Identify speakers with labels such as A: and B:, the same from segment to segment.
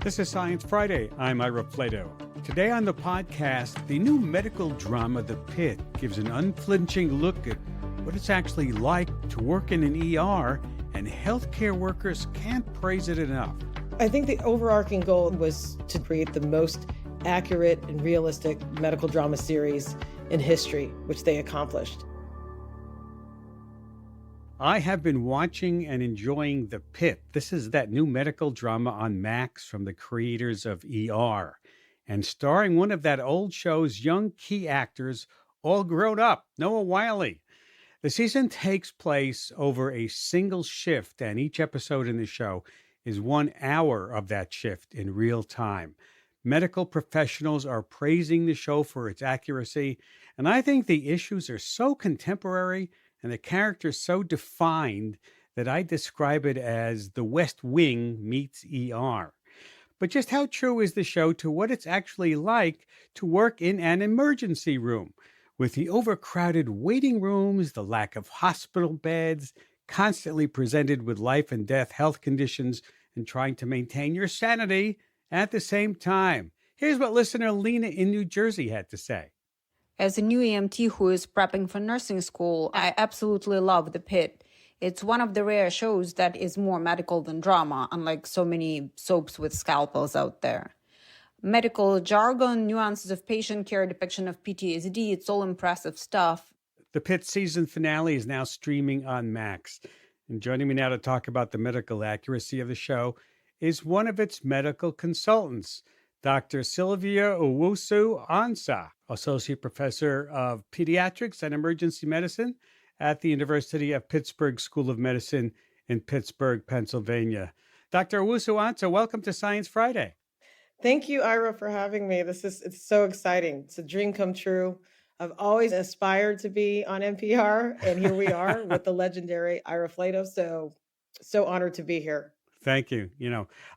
A: This is Science Friday. I'm Ira Flatow. Today on the podcast, the new medical drama, The Pitt, gives an unflinching look at what it's actually like to work in an ER, and healthcare workers can't praise it enough.
B: I think the overarching goal was to create the most accurate and realistic medical drama series in history, which they accomplished.
A: I have been watching and enjoying The Pitt. This is that new medical drama on Max from the creators of ER, and starring one of that old show's young key actors, all grown up, Noah Wyle. The season takes place over a single shift, and each episode in the show is 1 hour of that shift in real time. Medical professionals are praising the show for its accuracy, and I think the issues are so contemporary and the characters so defined that I describe it as the West Wing meets ER. But just how true is the show to what it's actually like to work in an emergency room? With the overcrowded waiting rooms, the lack of hospital beds, constantly presented with life and death health conditions, and trying to maintain your sanity at the same time. Here's what listener Lena in New Jersey had to say.
C: As a new EMT who is prepping for nursing school, I absolutely love The Pitt. It's one of the rare shows that is more medical than drama, unlike so many soaps with scalpels out there. Medical jargon, nuances of patient care, depiction of PTSD, it's all impressive stuff.
A: The Pitt season finale is now streaming on Max. And joining me now to talk about the medical accuracy of the show is one of its medical consultants, Dr. Sylvia Owusu-Ansah, Associate Professor of Pediatrics and Emergency Medicine at the University of Pittsburgh School of Medicine in Pittsburgh, Pennsylvania. Dr. Owusu-Ansah, welcome to Science Friday.
B: Thank you, Ira, for having me. It's so exciting. It's a dream come true. I've always aspired to be on NPR, and here we are with the legendary Ira Flatow. So honored to be here.
A: Thank you.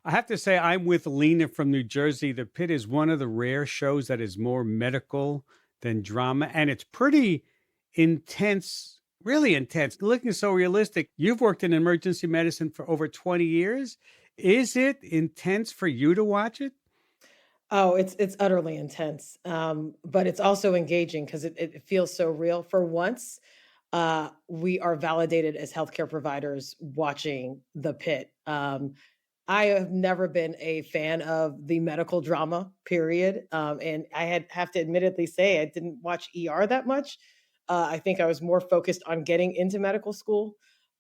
A: I have to say I'm with Lena from New Jersey. The Pitt is one of the rare shows that is more medical than drama, and it's pretty intense, really intense, looking so realistic. You've worked in emergency medicine for over 20 years. Is it intense for you to watch it?
B: Oh, it's utterly intense, but it's also engaging because it feels so real. For once, we are validated as healthcare providers watching The Pitt. I have never been a fan of the medical drama, period. And I have to admittedly say I didn't watch ER that much. I think I was more focused on getting into medical school.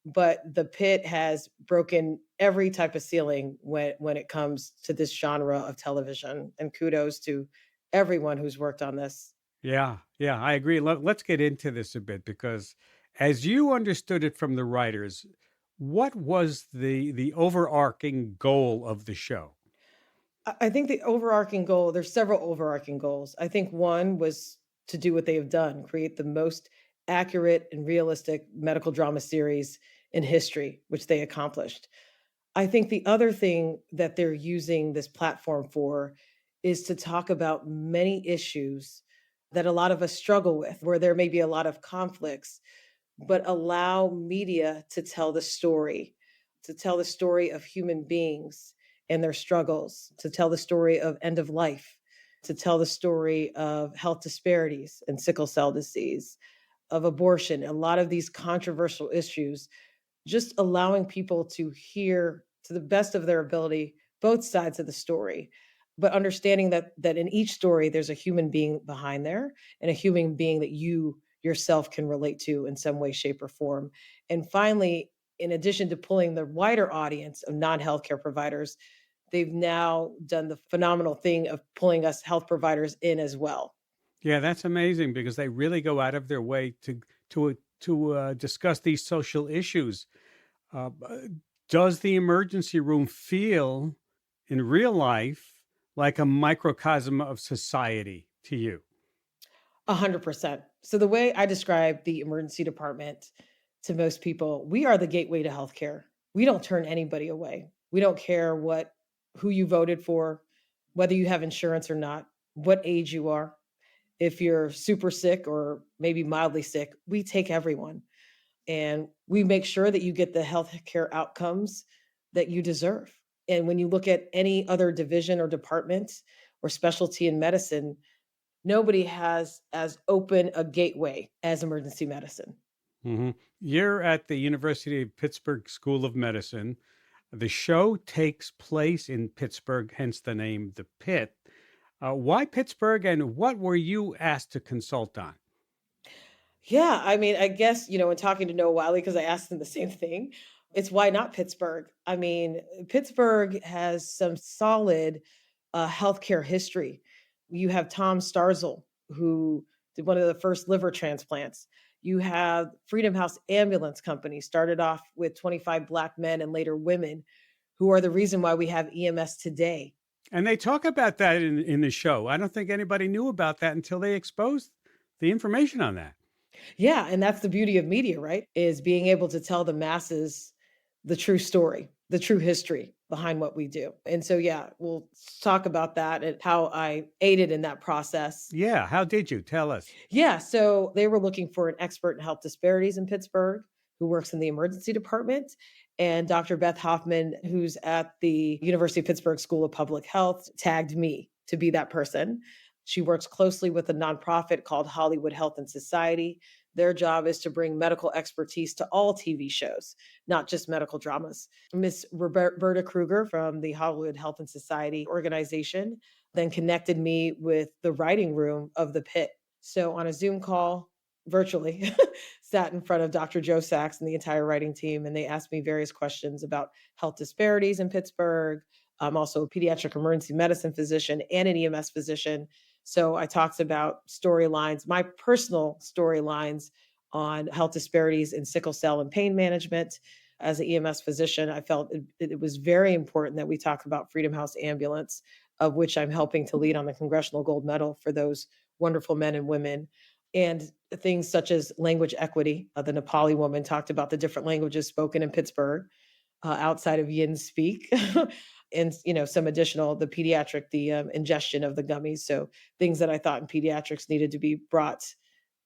B: But The Pitt has broken every type of ceiling when it comes to this genre of television. And kudos to everyone who's worked on this.
A: Yeah, I agree. Let's get into this a bit because as you understood it from the writers, what was the overarching goal of the show?
B: I think the overarching goal, there's several overarching goals. I think one was to do what they have done, create the most accurate and realistic medical drama series in history, which they accomplished. I think the other thing that they're using this platform for is to talk about many issues that a lot of us struggle with, where there may be a lot of conflicts, but allow media to tell the story of human beings and their struggles, to tell the story of end of life, to tell the story of health disparities and sickle cell disease, of abortion, a lot of these controversial issues, just allowing people to hear to the best of their ability both sides of the story, but understanding that in each story there's a human being behind there and a human being that you yourself can relate to in some way, shape, or form. And finally, in addition to pulling the wider audience of non-healthcare providers, they've now done the phenomenal thing of pulling us health providers in as well.
A: Yeah, that's amazing because they really go out of their way to discuss these social issues. Uh, does the emergency room feel in real life like a microcosm of society to you?
B: 100%. So the way I describe the emergency department to most people, we are the gateway to healthcare. We don't turn anybody away. We don't care who you voted for, whether you have insurance or not, what age you are. If you're super sick or maybe mildly sick, we take everyone. And we make sure that you get the healthcare outcomes that you deserve. And when you look at any other division or department or specialty in medicine, nobody has as open a gateway as emergency medicine.
A: Hmm. You're at the University of Pittsburgh School of Medicine. The show takes place in Pittsburgh, hence the name The Pit. Why Pittsburgh, and what were you asked to consult on?
B: Yeah, I mean, I guess, in talking to Noah Wiley, because I asked him the same thing, it's why not Pittsburgh? I mean, Pittsburgh has some solid healthcare history. You have Tom Starzl, who did one of the first liver transplants. You have Freedom House Ambulance Company, started off with 25 Black men and later women, who are the reason why we have EMS today.
A: And they talk about that in the show. I don't think anybody knew about that until they exposed the information on that.
B: Yeah, and that's the beauty of media, right? Is being able to tell the masses the true story, the true history behind what we do. And so, yeah, we'll talk about that and how I aided in that process.
A: Yeah. How did you? Tell us.
B: Yeah, so they were looking for an expert in health disparities in Pittsburgh who works in the emergency department, and Dr. Beth Hoffman, who's at the University of Pittsburgh School of Public Health, tagged me to be that person. She works closely with a nonprofit called Hollywood Health and Society. Their job is to bring medical expertise to all TV shows, not just medical dramas. Miss Roberta Kruger from the Hollywood Health and Society organization then connected me with the writing room of the Pit. So on a Zoom call, virtually, sat in front of Dr. Joe Sachs and the entire writing team, and they asked me various questions about health disparities in Pittsburgh. I'm also a pediatric emergency medicine physician and an EMS physician. So I talked about storylines, my personal storylines on health disparities in sickle cell and pain management. As an EMS physician, I felt it was very important that we talk about Freedom House Ambulance, of which I'm helping to lead on the Congressional Gold Medal for those wonderful men and women. And things such as language equity. The Nepali woman talked about the different languages spoken in Pittsburgh outside of Yin Speak. And some additional the pediatric the ingestion of the gummies, so things that I thought in pediatrics needed to be brought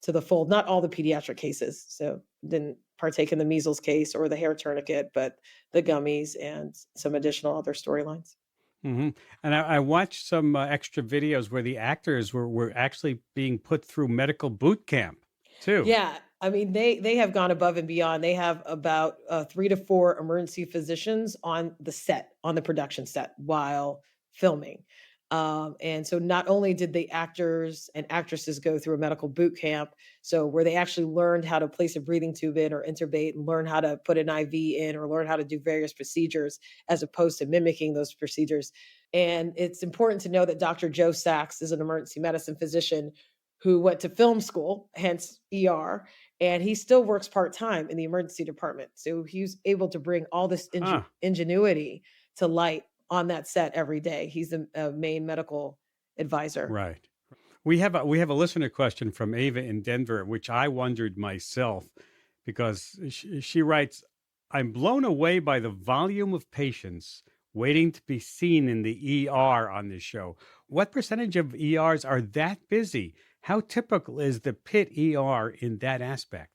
B: to the fold. Not all the pediatric cases, so didn't partake in the measles case or the hair tourniquet, but the gummies and some additional other storylines.
A: Hmm. And I watched some extra videos where the actors were actually being put through medical boot camp too.
B: Yeah, I mean, they have gone above and beyond. They have about 3 to 4 emergency physicians on the set, on the production set while filming. And so not only did the actors and actresses go through a medical boot camp, so where they actually learned how to place a breathing tube in or intubate and learn how to put an IV in or learn how to do various procedures as opposed to mimicking those procedures. And it's important to know that Dr. Joe Sachs is an emergency medicine physician who went to film school, hence ER, and he still works part-time in the emergency department. So he was able to bring all this
A: Huh.
B: ingenuity to light on that set every day. He's the main medical advisor.
A: Right. We have a listener question from Ava in Denver, which I wondered myself because she writes, "I'm blown away by the volume of patients waiting to be seen in the ER on this show. What percentage of ERs are that busy? How typical is the Pitt ER in that aspect?"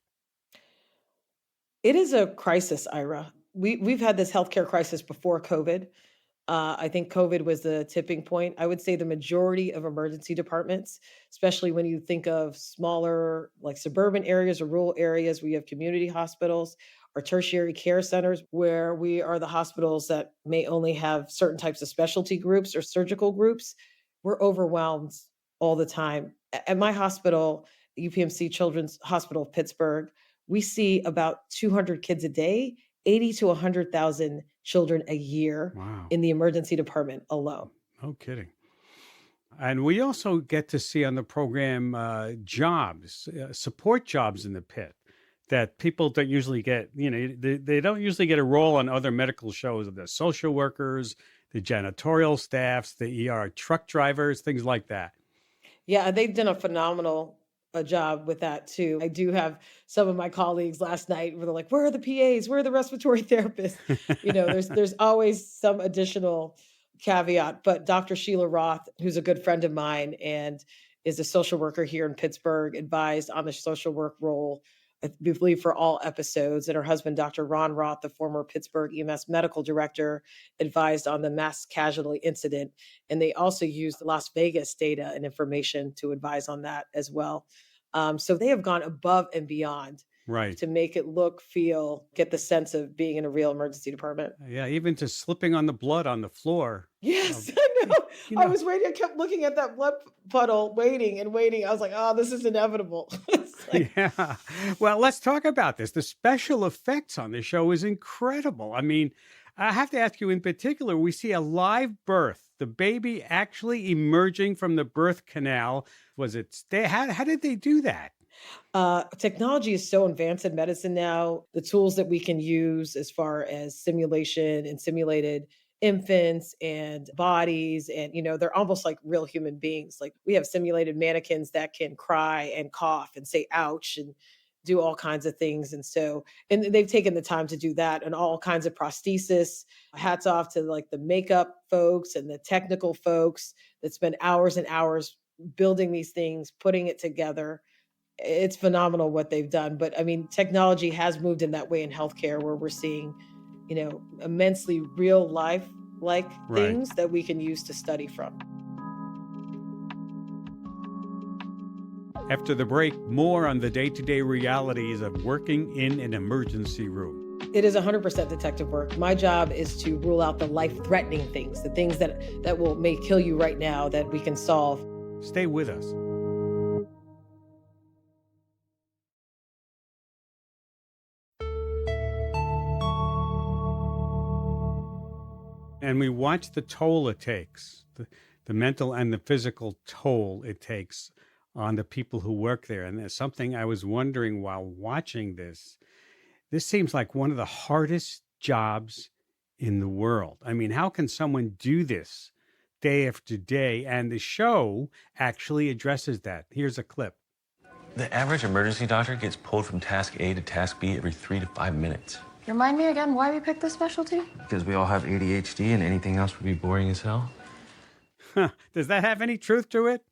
B: It is a crisis, Ira. We've had this healthcare crisis before COVID. I think COVID was the tipping point. I would say the majority of emergency departments, especially when you think of smaller, like suburban areas or rural areas where you have community hospitals or tertiary care centers, where we are the hospitals that may only have certain types of specialty groups or surgical groups, we're overwhelmed all the time. At my hospital, UPMC Children's Hospital of Pittsburgh, we see about 200 kids a day, 80 to 100,000 children a year
A: Wow.
B: in the emergency department alone.
A: No kidding. And we also get to see on the program jobs, support jobs in the pit that people don't usually get. They don't usually get a role on other medical shows. The social workers, the janitorial staffs, the ER truck drivers, things like that.
B: Yeah, they've done a phenomenal job with that too. I do have some of my colleagues last night where they're like, "Where are the PAs? Where are the respiratory therapists?" There's always some additional caveat. But Dr. Sheila Roth, who's a good friend of mine and is a social worker here in Pittsburgh, advised on the social work role I believe, for all episodes. And her husband, Dr. Ron Roth, the former Pittsburgh EMS medical director, advised on the mass casualty incident. And they also used Las Vegas data and information to advise on that as well. So they have gone above and beyond
A: Right.
B: to make it look, feel, get the sense of being in a real emergency department.
A: Yeah, even to slipping on the blood on the floor.
B: Yes,
A: Um,
B: I know.
A: you
B: I
A: know,
B: was waiting. I kept looking at that blood puddle, waiting and waiting. I was like, oh, this is inevitable. It's like,
A: yeah. Well, let's talk about this. The special effects on the show is incredible. I mean, I have to ask you in particular, we see a live birth, the baby actually emerging from the birth canal. Was it stay? How did they do that?
B: technology is so advanced in medicine now. The tools that we can use as far as simulation and simulated infants and bodies, and they're almost like real human beings. Like, we have simulated mannequins that can cry and cough and say ouch and do all kinds of things. And they've taken the time to do that, and all kinds of prosthesis. Hats off to like the makeup folks and the technical folks that spend hours and hours building these things, putting it together. It's phenomenal what they've done. But I mean, technology has moved in that way in healthcare, where we're seeing, immensely real life like
A: Right.
B: things that we can use to study from.
A: After the break, more on the day-to-day realities of working in an emergency room.
B: It is 100% detective work. My job is to rule out the life-threatening things, the things that may kill you right now that we can solve.
A: Stay with us. And we watch the toll it takes, the mental and the physical toll it takes on the people who work there. And there's something I was wondering while watching this. This seems like one of the hardest jobs in the world. I mean, how can someone do this day after day? And the show actually addresses that. Here's a clip.
D: The average emergency doctor gets pulled from task A to task B every 3 to 5 minutes.
E: Remind me again why we picked this specialty?
D: Because we all have ADHD and anything else would be boring as hell.
A: Huh. Does that have any truth to it?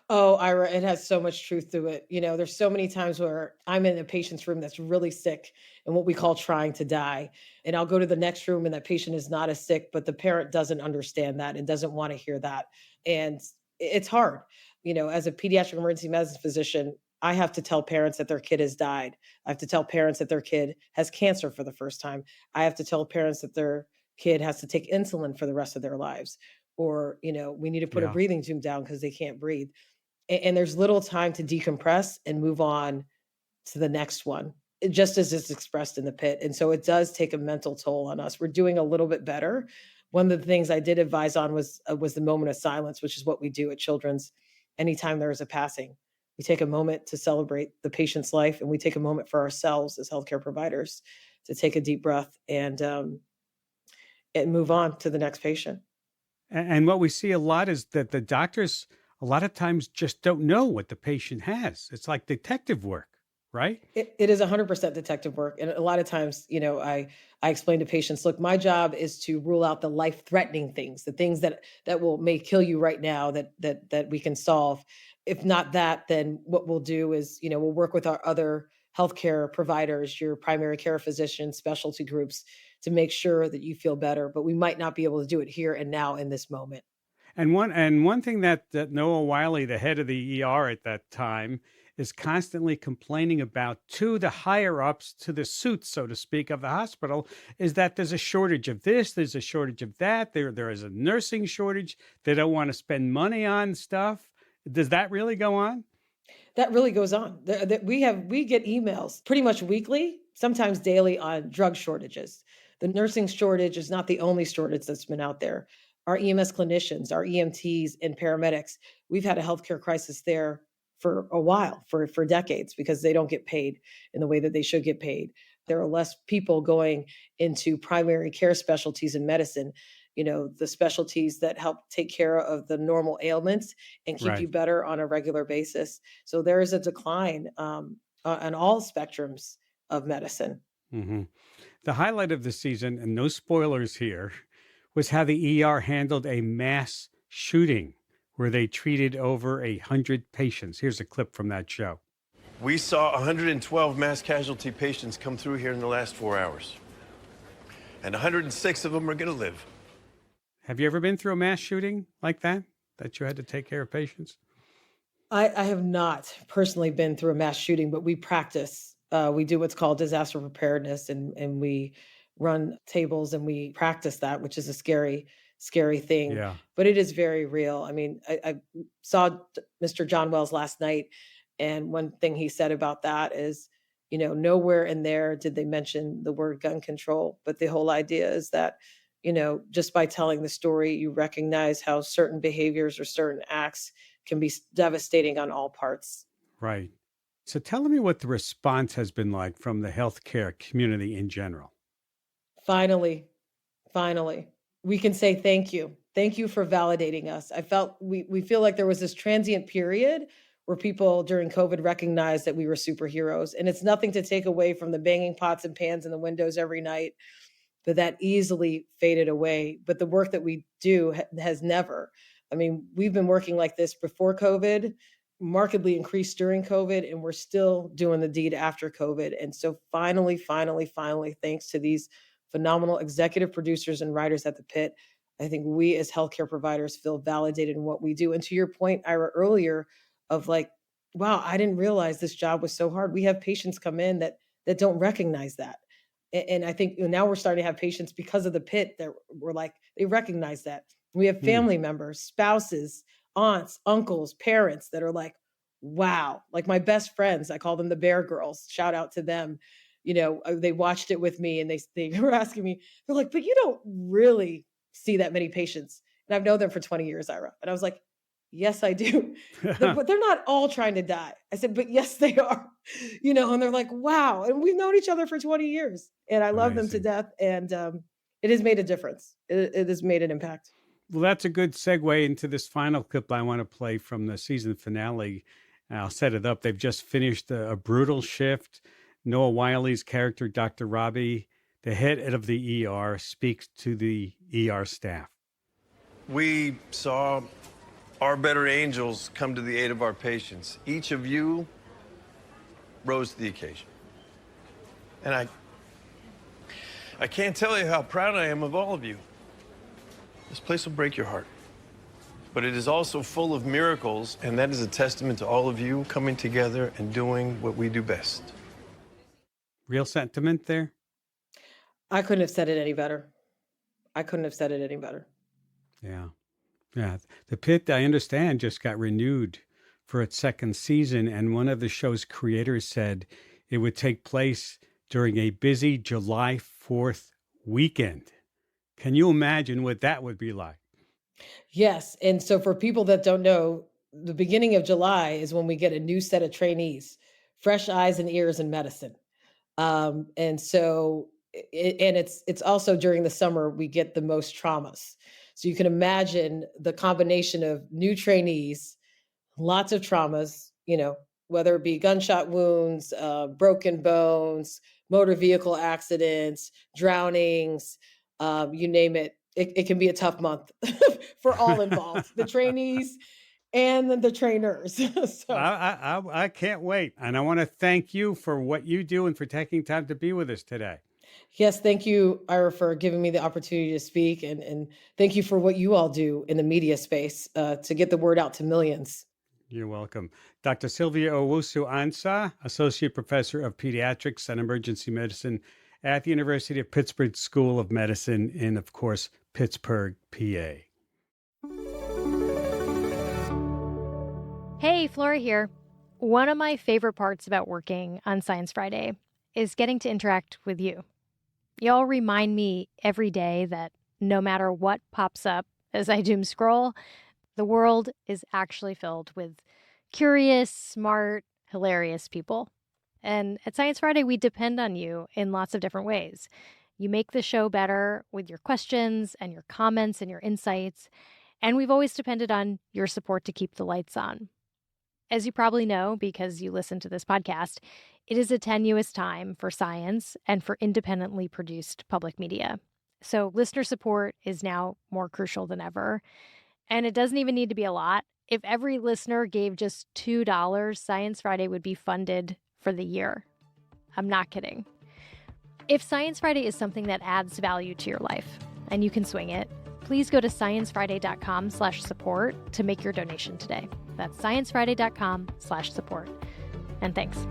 B: Oh, Ira, it has so much truth to it. There's so many times where I'm in a patient's room that's really sick and what we call trying to die. And I'll go to the next room and that patient is not as sick, but the parent doesn't understand that and doesn't want to hear that. And it's hard. As a pediatric emergency medicine physician, I have to tell parents that their kid has died. I have to tell parents that their kid has cancer for the first time. I have to tell parents that their kid has to take insulin for the rest of their lives. Or, we need to put a
A: Yeah.
B: breathing tube down because they can't breathe. And there's little time to decompress and move on to the next one, just as it's expressed in the pit. And so it does take a mental toll on us. We're doing a little bit better. One of the things I did advise on was the moment of silence, which is what we do at Children's. Anytime there is a passing, we take a moment to celebrate the patient's life, and we take a moment for ourselves as healthcare providers to take a deep breath and move on to the next patient.
A: And what we see a lot is that the doctors a lot of times just don't know what the patient has. It's like detective work, right?
B: It is 100% detective work. And a lot of times, I explain to patients, look, my job is to rule out the life-threatening things, the things that may kill you right now that we can solve. If not that, then what we'll do is, we'll work with our other healthcare providers, your primary care physicians, specialty groups, to make sure that you feel better. But we might not be able to do it here and now in this moment.
A: And one thing that Noah Wiley, the head of the ER at that time, is constantly complaining about to the higher ups, to the suits, so to speak, of the hospital, is that there's a shortage of this, there's a shortage of that, there is a nursing shortage. They don't want to spend money on stuff. Does that really go on?
B: That really goes on. We get emails pretty much weekly, sometimes daily, on drug shortages. The nursing shortage is not the only shortage that's been out there. Our EMS clinicians, our EMTs and paramedics, we've had a healthcare crisis there for a while, for decades, because they don't get paid in the way that they should get paid. There are less people going into primary care specialties in medicine, the specialties that help take care of the normal ailments and keep you
A: Right.
B: better on a regular basis. So there is a decline on all spectrums of medicine.
A: hmm The highlight of the season, and no spoilers here, was how the ER handled a mass shooting where they treated over 100 patients. Here's a clip from that show.
F: We saw 112 mass casualty patients come through here in the last 4 hours. And 106 of them are going to live.
A: Have you ever been through a mass shooting like that you had to take care of patients?
B: I have not personally been through a mass shooting, but we practice. We do what's called disaster preparedness, and we run tables and we practice that, which is a scary thing.
A: Yeah.
B: But it is very real. I mean, I saw Mr. John Wells last night, and one thing he said about that is, nowhere in there did they mention the word gun control. But the whole idea is that, just by telling the story, you recognize how certain behaviors or certain acts can be devastating on all parts.
A: Right. So tell me what the response has been like from the healthcare community in general.
B: Finally, we can say thank you. Thank you for validating us. I felt we feel like there was this transient period where people during COVID recognized that we were superheroes. And it's nothing to take away from the banging pots and pans in the windows every night, but that easily faded away. But the work that we do has never. I mean, we've been working like this before COVID, markedly increased during COVID, and we're still doing the deed after COVID. And so finally, thanks to these phenomenal executive producers and writers at the Pitt, I think we as healthcare providers feel validated in what we do. And to your point, Ira, earlier of like, wow, I didn't realize this job was so hard. We have patients come in that don't recognize that. And I think now we're starting to have patients because of the Pitt that were like, they recognize that. We have family members, spouses, aunts, uncles, parents that are like, wow, like my best friends, I call them the Bear Girls. Shout out to them. They watched it with me and they were asking me, they're like, but you don't really see that many patients. And I've known them for 20 years, Ira. And I was like, yes, I do. But they're not all trying to die. I said, but yes, they are. And they're like, wow. And we've known each other for 20 years. And I love them to
A: Amazing.
B: death. And it has made a difference. It has made an impact.
A: Well, that's a good segue into this final clip I want to play from the season finale. I'll set it up. They've just finished a brutal shift. Noah Wiley's character, Dr. Robbie, the head of the ER, speaks to the ER staff.
F: We saw our better angels come to the aid of our patients. Each of you rose to the occasion. And I can't tell you how proud I am of all of you. This place will break your heart. But it is also full of miracles, and that is a testament to all of you coming together and doing what we do best.
A: Real sentiment there?
B: I couldn't have said it any better.
A: Yeah. Yeah. The Pitt, I understand, just got renewed for its second season, and one of the show's creators said it would take place during a busy July 4th weekend. Can you imagine what that would be like?
B: Yes. And so for people that don't know, the beginning of July is when we get a new set of trainees, fresh eyes and ears in medicine. And so, it's also during the summer we get the most traumas. So you can imagine the combination of new trainees, lots of traumas, whether it be gunshot wounds, broken bones, motor vehicle accidents, drownings, you name it. It can be a tough month for all involved, the trainees and the trainers. So
A: I can't wait. And I want to thank you for what you do and for taking time to be with us today.
B: yes, thank you, Ira, for giving me the opportunity to speak. And thank you for what you all do in the media space to get the word out to millions.
A: You're welcome. Dr. Sylvia Owusu-Ansah, Associate Professor of Pediatrics and Emergency Medicine at the University of Pittsburgh School of Medicine in, of course, Pittsburgh, PA.
G: Hey, Flora here. One of my favorite parts about working on Science Friday is getting to interact with you. Y'all remind me every day that no matter what pops up as I doom scroll, the world is actually filled with curious, smart, hilarious people. And at Science Friday, we depend on you in lots of different ways. You make the show better with your questions and your comments and your insights. And we've always depended on your support to keep the lights on. As you probably know, because you listen to this podcast, it is a tenuous time for science and for independently produced public media. So listener support is now more crucial than ever. And it doesn't even need to be a lot. If every listener gave just $2, Science Friday would be funded for the year. I'm not kidding. If Science Friday is something that adds value to your life, and you can swing it, please go to sciencefriday.com/support to make your donation today. That's sciencefriday.com/support. And thanks.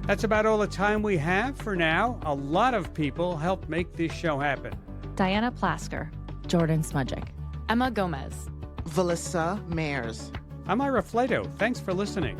A: That's about all the time we have for now. A lot of people helped make this show happen.
H: Diana Plasker, Jordan Smudgick,
I: Emma Gomez,
J: Valissa Mayers.
A: I'm Ira Flatow. Thanks for listening.